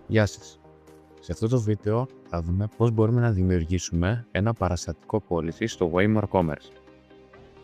Γεια σας. Σε αυτό το βίντεο θα δούμε πώς μπορούμε να δημιουργήσουμε ένα παραστατικό πώληση στο Waymore Commerce.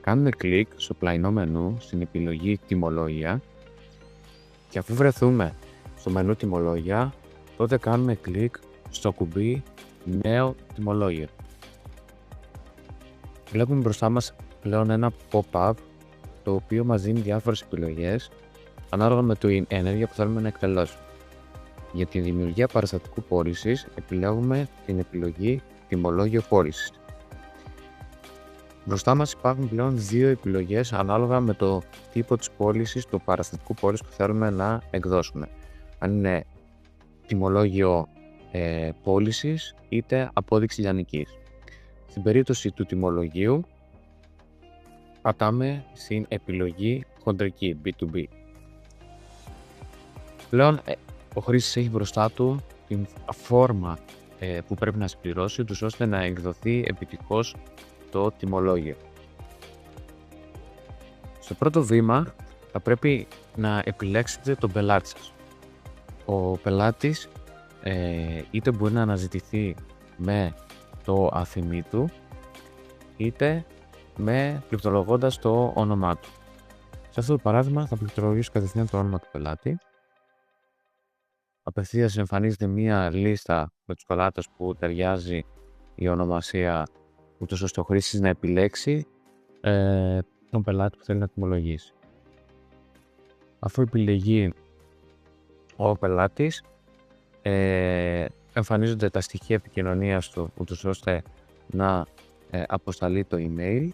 Κάνουμε κλικ στο πλαϊνό μενού στην επιλογή τιμολόγια και αφού βρεθούμε στο μενού τιμολόγια, τότε κάνουμε κλικ στο κουμπί νέο τιμολόγιο. Βλέπουμε μπροστά μας πλέον ένα pop-up το οποίο μας δίνει διάφορες επιλογές ανάλογα με την ενέργεια που θέλουμε να εκτελέσουμε. Για τη δημιουργία παραστατικού πώλησης επιλέγουμε την επιλογή τιμολόγιο πώλησης. Μπροστά μας υπάρχουν πλέον δύο επιλογές ανάλογα με το τύπο της πώλησης, του παραστατικού πώλησης που θέλουμε να εκδώσουμε. Αν είναι τιμολόγιο πώλησης είτε απόδειξη λιανικής. Στην περίπτωση του τιμολογίου πατάμε στην επιλογή χοντρική B2B. Πλέον ο χρήστης έχει μπροστά του την φόρμα που πρέπει να συμπληρώσει τους ώστε να εκδοθεί επιτυχώς το τιμολόγιο. Στο πρώτο βήμα θα πρέπει να επιλέξετε τον πελάτη σας. Ο πελάτης είτε μπορεί να αναζητηθεί με το αφημί του είτε πληκτρολογώντας το όνομά του. Σε αυτό το παράδειγμα θα πληκτρολογήσω κατευθείαν το όνομα του πελάτη. Απευθείας εμφανίζεται μία λίστα με τους πελάτες που ταιριάζει η ονομασία, ούτως ώστε ο χρήστης να επιλέξει τον πελάτη που θέλει να τιμολογήσει. Αφού επιλεγεί ο πελάτης, εμφανίζονται τα στοιχεία επικοινωνίας του, ούτως ώστε να αποσταλεί το email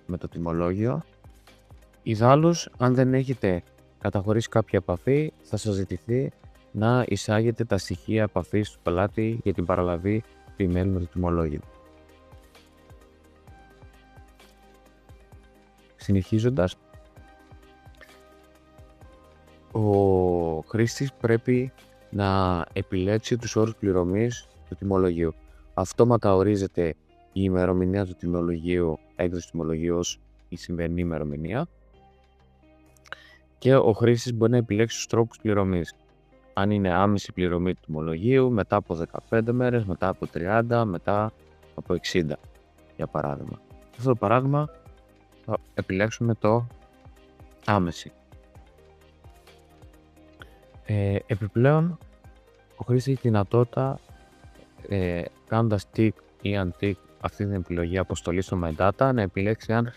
με το τιμολόγιο. Ιδάλλως, αν δεν έχετε καταχωρήσει κάποια επαφή, θα σας ζητηθεί να εισάγετε τα στοιχεία επαφής του πελάτη για την παραλαβή του email με το τιμολόγιο. Συνεχίζοντας, ο χρήστης πρέπει να επιλέξει τους όρους πληρωμής του τιμολογίου. Αυτόματα ορίζεται η ημερομηνία του τιμολογίου, έκδοση του τιμολογίου ως η σημερινή ημερομηνία και ο χρήστης μπορεί να επιλέξει τους τρόπους πληρωμής. Αν είναι άμεση πληρωμή του τιμολογίου, μετά από 15 μέρες, μετά από 30, μετά από 60, για παράδειγμα. Σε αυτό το παράδειγμα θα επιλέξουμε το άμεση. Επιπλέον, ο χρήστης έχει δυνατότητα, κάνοντας tick ή untick αυτή την επιλογή αποστολή στο My Data, να επιλέξει αν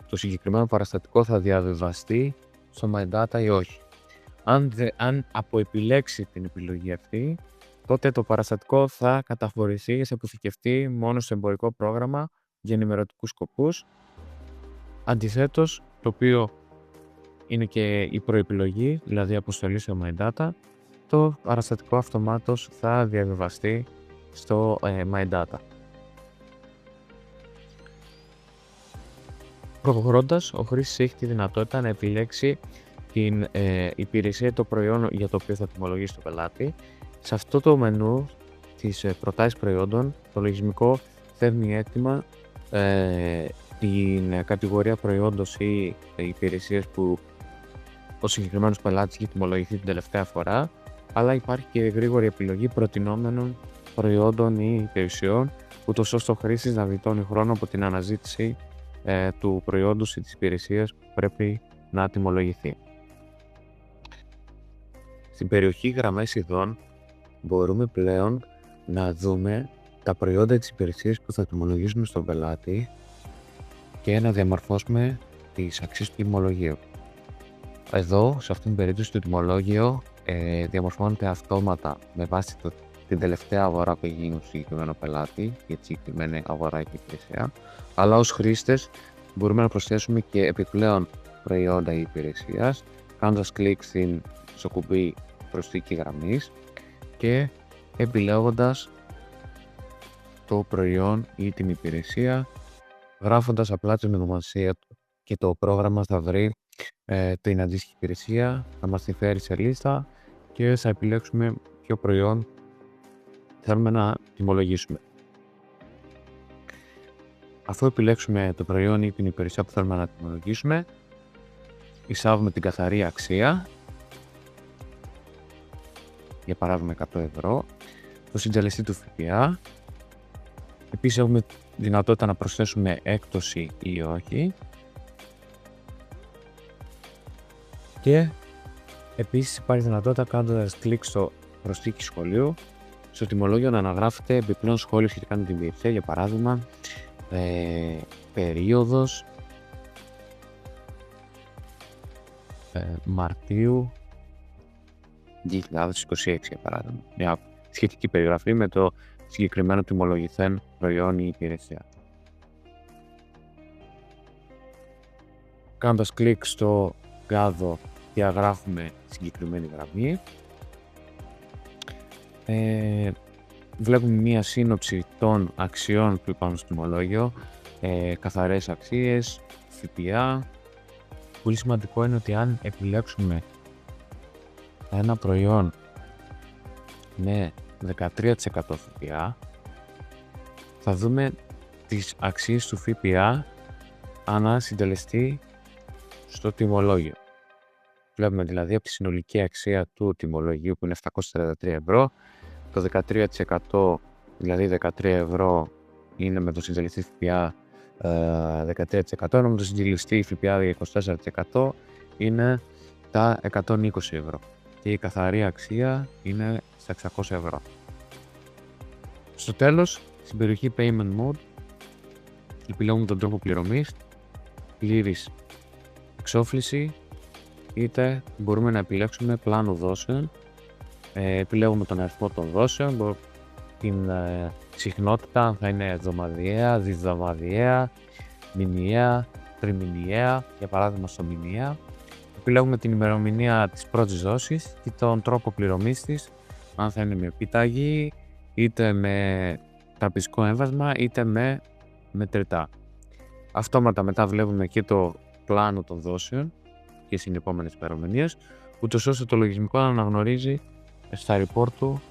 το συγκεκριμένο παραστατικό θα διαβιβαστεί στο My Data ή όχι. Αν αποεπιλέξει την επιλογή αυτή, τότε το παραστατικό θα καταχωρηθεί, θα αποθηκευτεί μόνο σε εμπορικό πρόγραμμα για ενημερωτικούς σκοπούς. Αντιθέτως, το οποίο είναι και η προεπιλογή, δηλαδή αποστολή στο My Data, το παραστατικό αυτομάτως θα διαβιβαστεί στο My Data. Προχωρώντας, ο χρήστης έχει τη δυνατότητα να επιλέξει την υπηρεσία ή το προϊόν για το οποίο θα τιμολογήσει το πελάτη. Σε αυτό το μενού της προτάσεις προϊόντων, το λογισμικό φέρνει έτοιμα την κατηγορία προϊόντος ή υπηρεσίες που ο συγκεκριμένος πελάτης έχει τιμολογηθεί την τελευταία φορά, αλλά υπάρχει και γρήγορη επιλογή προτινόμενων προϊόντων ή υπηρεσιών, ούτως ώστε ο χρήστης να γλιτώνει χρόνο από την αναζήτηση του προϊόντος ή της υπηρεσίας που πρέπει να τιμολογηθεί. Στην περιοχή γραμμές ειδών μπορούμε πλέον να δούμε τα προϊόντα της υπηρεσίας που θα τιμολογήσουμε στον πελάτη και να διαμορφώσουμε τις αξίες του τιμολογίου. Εδώ, σε αυτήν την περίπτωση, το τιμολόγιο διαμορφώνεται αυτόματα με βάση την τελευταία αγορά που έχει γίνει στο συγκεκριμένο πελάτη για τη συγκεκριμένη αγορά και υπηρεσία, αλλά ως χρήστες μπορούμε να προσθέσουμε και επιπλέον προϊόντα ή υπηρεσίας, κάνοντας κλικ στο κουμπί προσθήκη γραμμής και επιλέγοντας το προϊόν ή την υπηρεσία, γράφοντας απλά την ονομασία του και το πρόγραμμα θα βρει την αντίστοιχη υπηρεσία, θα μας τη φέρει σε λίστα και θα επιλέξουμε ποιο προϊόν θέλουμε να τιμολογήσουμε. Αφού επιλέξουμε το προϊόν ή την υπηρεσία που θέλουμε να τιμολογήσουμε, εισάγουμε την καθαρή αξία για παράδειγμα 100 ευρώ, το συντελεστή του ΦΠΑ. Επίσης έχουμε δυνατότητα να προσθέσουμε έκπτωση ή όχι. Και επίσης υπάρχει δυνατότητα, κάνοντας κλικ στο προσθήκη σχολείου, στο τιμολόγιο να αναγράφετε επιπλέον σχόλιο σχετικά με την υπηρεσία, για παράδειγμα περίοδος Μαρτίου 2026, για παράδειγμα. Μια σχετική περιγραφή με το συγκεκριμένο τιμολογηθέν προϊόν ή υπηρεσία. Κάνοντας κλικ στο κάδο διαγράφουμε συγκεκριμένη γραμμή. Βλέπουμε μία σύνοψη των αξιών που υπάρχουν στο τιμολόγιο, καθαρές αξίες, ΦΠΑ. Πολύ σημαντικό είναι ότι αν επιλέξουμε ένα προϊόν με 13% ΦΠΑ, θα δούμε τις αξίες του ΦΠΑ ανά συντελεστή στο τιμολόγιο. Βλέπουμε δηλαδή από τη συνολική αξία του τιμολογίου που είναι 743 ευρώ, το 13%, δηλαδή 13 ευρώ είναι με το συντελεστή ΦΠΑ 13%, ενώ με το συντελεστή ΦΠΑ 24% είναι τα 120 ευρώ και η καθαρή αξία είναι στα 600 ευρώ. Στο τέλος, στην περιοχή Payment Mode επιλέγουμε τον τρόπο πληρωμής, πλήρης εξόφληση, είτε μπορούμε να επιλέξουμε πλάνο δόσεων. Επιλέγουμε τον αριθμό των δόσεων, την συχνότητα, αν θα είναι εβδομαδιαία, διβδομαδιαία, μηνιαία, τριμηνιαία, για παράδειγμα στο μηνιαία. Επιλέγουμε την ημερομηνία της πρώτης δόσης και τον τρόπο πληρωμής της, αν θα είναι με επιταγή, είτε με τραπεζικό έμβασμα, είτε με μετρητά. Αυτόματα μετά βλέπουμε και το πλάνο των δόσεων και στις επόμενες ημερομηνίες, ούτως ώστε το λογισμικό να αναγνωρίζει στα report του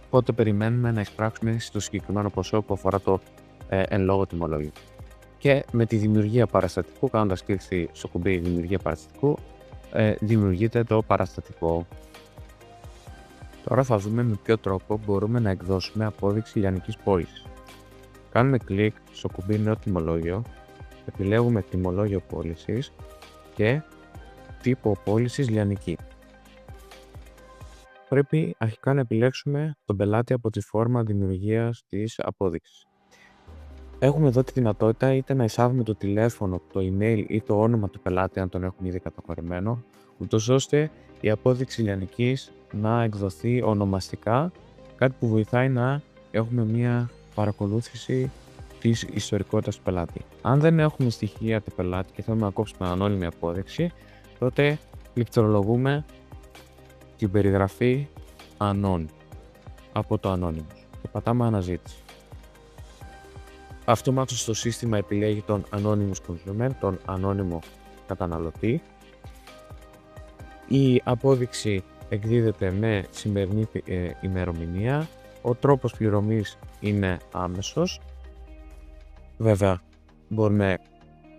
πότε περιμένουμε να εισπράξουμε στο συγκεκριμένο ποσό που αφορά το εν λόγω τιμολόγιο. Και με τη δημιουργία παραστατικού, κάνοντας κλικ στο κουμπί δημιουργία παραστατικού, δημιουργείται το παραστατικό. Τώρα θα δούμε με ποιο τρόπο μπορούμε να εκδώσουμε απόδειξη λιανικής πώλησης. Κάνουμε κλικ στο κουμπί νέο τιμολόγιο, επιλέγουμε τιμολόγιο πώλησης και τύπο πώλησης λιανική. Πρέπει αρχικά να επιλέξουμε τον πελάτη από τη φόρμα δημιουργίας της απόδειξης. Έχουμε εδώ τη δυνατότητα είτε να εισάγουμε το τηλέφωνο, το email ή το όνομα του πελάτη, αν τον έχουμε ήδη καταχωρημένο, ούτως ώστε η απόδειξη λιανικής να εκδοθεί ονομαστικά, κάτι που βοηθάει να έχουμε μια παρακολούθηση της ιστορικότητας του πελάτη. Αν δεν έχουμε στοιχεία του πελάτη και θέλουμε να κόψουμε ανώνυμη απόδειξη, τότε πληκτρολογούμε την περιγραφή ανώνυμη από το ανώνυμο και πατάμε αναζήτηση. Αυτομάτως το σύστημα επιλέγει τον anonymous consumer, τον ανώνυμο καταναλωτή. Η απόδειξη εκδίδεται με σημερινή ημερομηνία. Ο τρόπος πληρωμής είναι άμεσος. Βέβαια, μπορούμε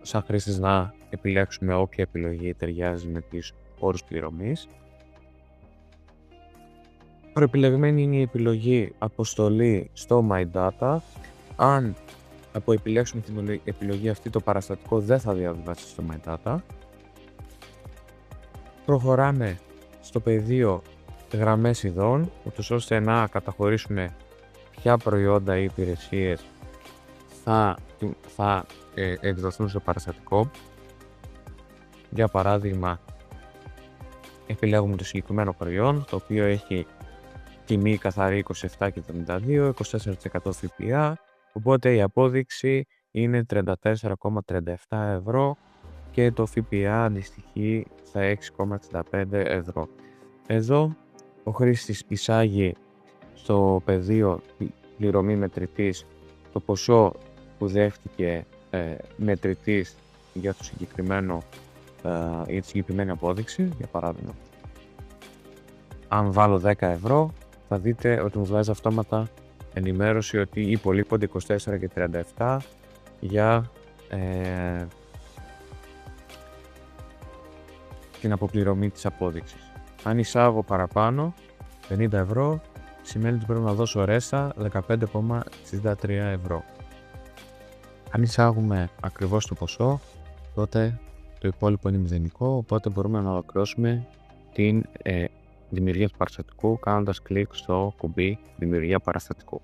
σαν χρήστες να επιλέξουμε όποια επιλογή ταιριάζει με τις όρους πληρωμής. Προεπιλεγμένη είναι η επιλογή αποστολή στο My Data. Αν επιλέξουμε την επιλογή αυτή, το παραστατικό δεν θα διαβιβάσει στο My Data. Προχωράμε στο πεδίο γραμμές ειδών, ούτως ώστε να καταχωρήσουμε ποια προϊόντα ή υπηρεσίες θα εκδοθούν στο παραστατικό. Για παράδειγμα, επιλέγουμε το συγκεκριμένο προϊόν, το οποίο έχει τιμή καθαρή 27,72, 24% ΦΠΑ, οπότε η απόδειξη είναι 34,37 ευρώ και το ΦΠΑ αντιστοιχεί στα 6,65 ευρώ. Εδώ ο χρήστης εισάγει στο πεδίο πληρωμή μετρητής το ποσό που δέχτηκε μετρητής για τη συγκεκριμένη απόδειξη. Για παράδειγμα, αν βάλω 10 ευρώ, θα δείτε ότι μου βγάζει αυτόματα ενημέρωση ότι υπολείπονται 24,37 για την αποπληρωμή της απόδειξης. Αν εισάγω παραπάνω, 50 ευρώ, σημαίνει ότι πρέπει να δώσω ρέστα 15,63 ευρώ. Αν εισάγουμε ακριβώς το ποσό, τότε το υπόλοιπο είναι μηδενικό, οπότε μπορούμε να ολοκληρώσουμε την δημιουργία του παραστατικού κάνοντας κλικ στο κουμπί δημιουργία παραστατικού.